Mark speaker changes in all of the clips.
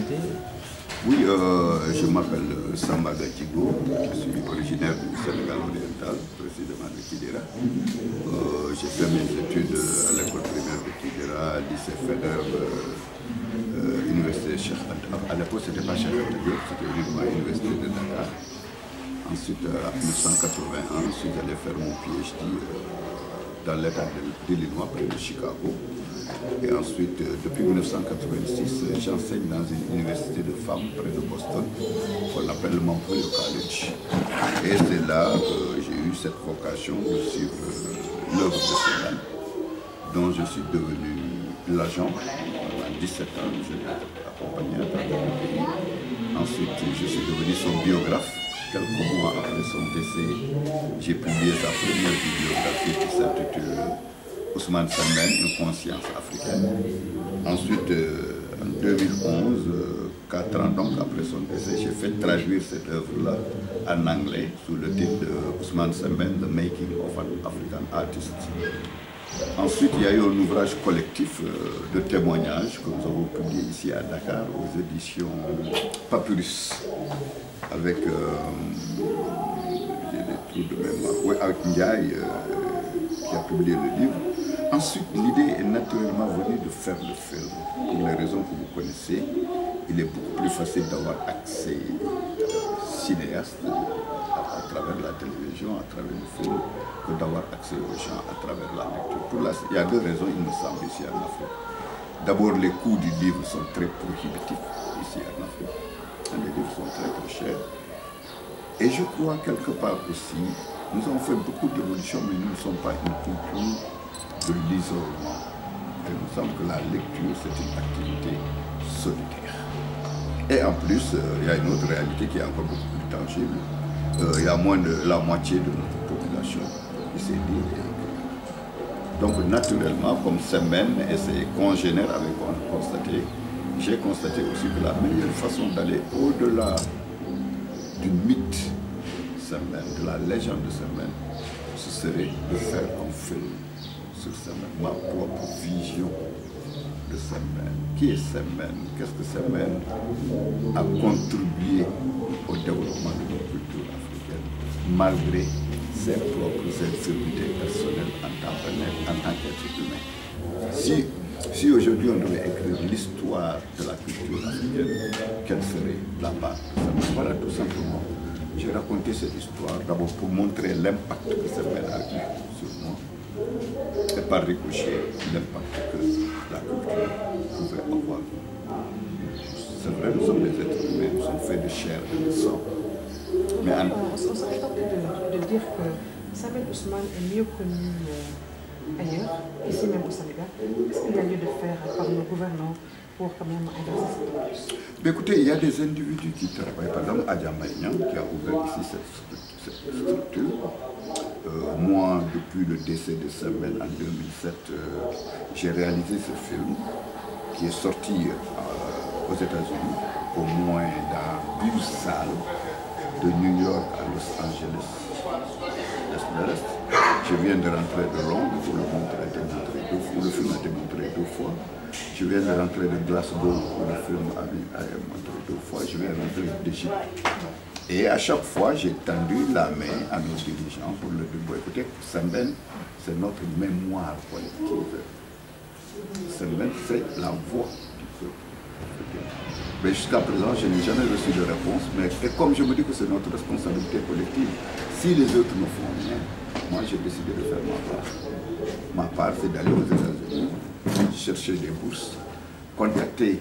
Speaker 1: présenter?
Speaker 2: Oui, je m'appelle Samba Gatigo, je suis originaire du Sénégal oriental, précisément de Kidira. J'ai fait mes études à l'école primaire de Kidira, lycée Faidherbe, université Cheikh Anta. À l'époque, ce n'était pas Cheikh Anta Diop, c'était uniquement l'université de Dakar. Ensuite, en 1981, je suis allé faire mon PhD dans l'état d'Illinois, près de Chicago. Et ensuite, depuis 1986, j'enseigne dans une université de femmes près de Boston, qu'on appelle le Montpellier College. Et c'est là que j'ai eu cette vocation de suivre l'œuvre de Sembène, dont je suis devenu l'agent. Pendant 17 ans, je l'ai accompagné à travers le pays. Ensuite, je suis devenu son biographe. Quelques mois après son décès, j'ai publié sa première bibliographie qui s'intitule Ousmane Sembène, une conscience africaine. Ensuite, en 2011, 4 ans donc après son décès, j'ai fait traduire cette œuvre-là en anglais sous le titre de Ousmane Sembène, The Making of an African Artist. Ensuite, il y a eu un ouvrage collectif de témoignages que nous avons publié ici à Dakar aux éditions Papyrus, avec j'ai des trous de mémoire, oui, avec Ndiaye qui a publié le livre. Ensuite, l'idée est naturellement venue de faire le film. Pour les raisons que vous connaissez, il est beaucoup plus facile d'avoir accès cinéaste à travers la télévision, à travers le film, que d'avoir accès aux gens à travers la lecture. Il y a deux raisons, il me semble, ici en Afrique. D'abord, les coûts du livre sont très prohibitifs ici en Afrique. Les livres sont très très chers. Et je crois quelque part aussi, nous avons fait beaucoup d'évolutions, mais nous ne sommes pas une culture de l'isolement. Il me semble que la lecture, c'est une activité solitaire. Et en plus, il y a une autre réalité qui est encore beaucoup plus tangible. Il y a moins de la moitié de notre population qui sait lire et écrire. Donc naturellement, comme Sembène et ses congénères avaient constaté, j'ai constaté aussi que la meilleure façon d'aller au-delà du mythe Sembène, de la légende de Sembène, ce serait de faire un film sur Sembène, ma propre vision de Sembène. Qui est Sembène? Qu'est-ce que Sembène a contribué au développement de notre culture africaine, malgré ses propres infirmités personnelles en tant qu'être humain? Si aujourd'hui on devait écrire l'histoire de la culture africaine, quelle serait la part de Sembène? Voilà, tout simplement. J'ai raconté cette histoire d'abord pour montrer l'impact que Sembène a eu sur moi, et par ricochet, l'impact que la culture pouvait avoir. C'est vrai, nous sommes des êtres humains, nous sommes faits de chair et de sang. Mais
Speaker 3: on s'arrête de dire que Sembène Ousmane est mieux connu ailleurs, ici même au Sénégal. Qu'est-ce qu'il y a lieu de faire par nos gouvernants pour quand même inverser cette tendance?
Speaker 2: Écoutez, il y a des individus qui travaillent. Par exemple, Adja Maïnian, qui a ouvert ici cette structure. Moi, depuis le décès de Sembène en 2007, j'ai réalisé ce film qui est sorti aux États-Unis, au moins dans 12 salles, de New York à Los Angeles, l'Est. Je viens de rentrer de Londres, où le film a été montré 2 fois. Je viens de rentrer de Glasgow, où le film a été montré 2 fois. Je viens de rentrer d'Égypte. Et à chaque fois, j'ai tendu la main à nos dirigeants pour leur dire, écoutez, Sembène, c'est notre mémoire collective. Sembène, c'est la voix du peuple. Mais jusqu'à présent, je n'ai jamais reçu de réponse. Et comme je me dis que c'est notre responsabilité collective, si les autres ne font rien, moi j'ai décidé de faire ma part. Ma part, c'est d'aller aux États-Unis, chercher des bourses, contacter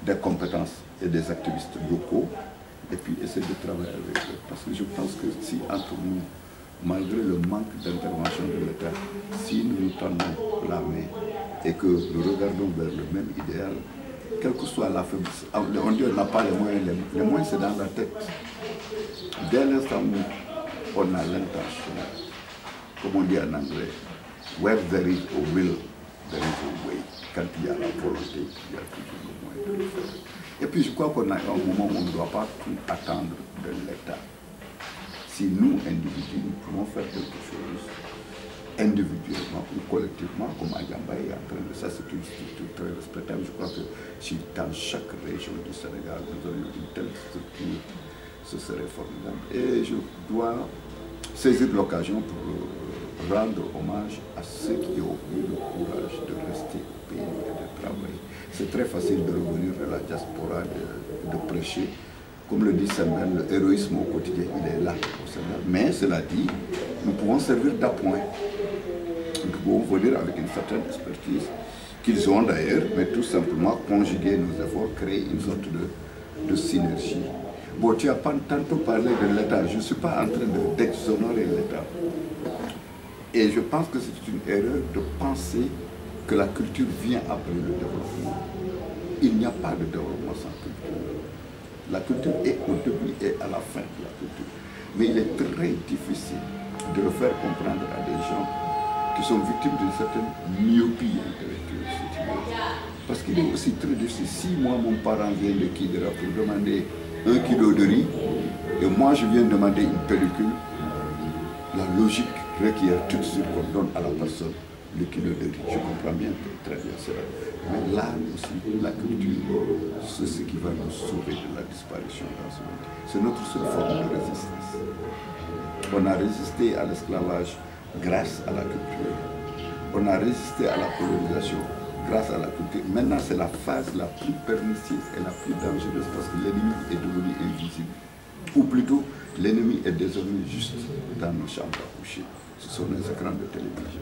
Speaker 2: des compétences et des activistes locaux, et puis essayer de travailler avec eux. Parce que je pense que si entre nous, malgré le manque d'intervention de l'État, si nous nous tendons la main et que nous regardons vers le même idéal, quelle que soit la faiblesse, on dit qu'on n'a pas les moyens, les moyens c'est dans la tête. Dès l'instant où on a l'intention, comme on dit en anglais, where there is a will, there is a way. Quand il y a la volonté, il y a toujours le moyen de le faire. Et puis je crois qu'on a un moment où on ne doit pas tout attendre de l'État. Si nous, individus, nous pouvons faire quelque chose, individuellement ou collectivement, comme Ayamba est en train de ça, c'est une structure très respectable. Je crois que si dans chaque région du Sénégal, nous aurions une telle structure, ce serait formidable. Et je dois saisir l'occasion pour rendre hommage à ceux qui ont eu le courage de rester au pays et de travailler. C'est très facile de revenir de la diaspora, de prêcher. Comme le dit Samuel, le héroïsme au quotidien, il est là au Sénégal. Mais cela dit, nous pouvons servir d'appoint. Nous pouvons venir avec une certaine expertise qu'ils ont d'ailleurs, mais tout simplement conjuguer nos efforts, créer une sorte de synergie. Bon, tu n'as pas tantôt parlé de l'État. Je ne suis pas en train d'exonérer l'État. Et je pense que c'est une erreur de penser que la culture vient après le développement. Il n'y a pas de développement sans culture. La culture est au début et à la fin de la culture. Mais il est très difficile de le faire comprendre à des gens qui sont victimes d'une certaine myopie intellectuelle, si tu veux. Parce qu'il est aussi très difficile. Si moi, mon parent vient de Kidira pour demander 1 kilo de riz, et moi je viens demander une pellicule, la logique requiert tout de suite qu'on donne à la personne le kilo de riz. Je comprends bien très bien cela. Mais là aussi, la culture, c'est ce qui va nous sauver de la disparition dans ce monde. C'est notre seule forme de résistance. On a résisté à l'esclavage grâce à la culture. On a résisté à la colonisation grâce à la culture. Maintenant, c'est la phase la plus pernicieuse et la plus dangereuse parce que l'ennemi est devenu invisible. Ou plutôt, l'ennemi est désormais juste dans nos chambres à coucher. Ce sont les écrans de télévision.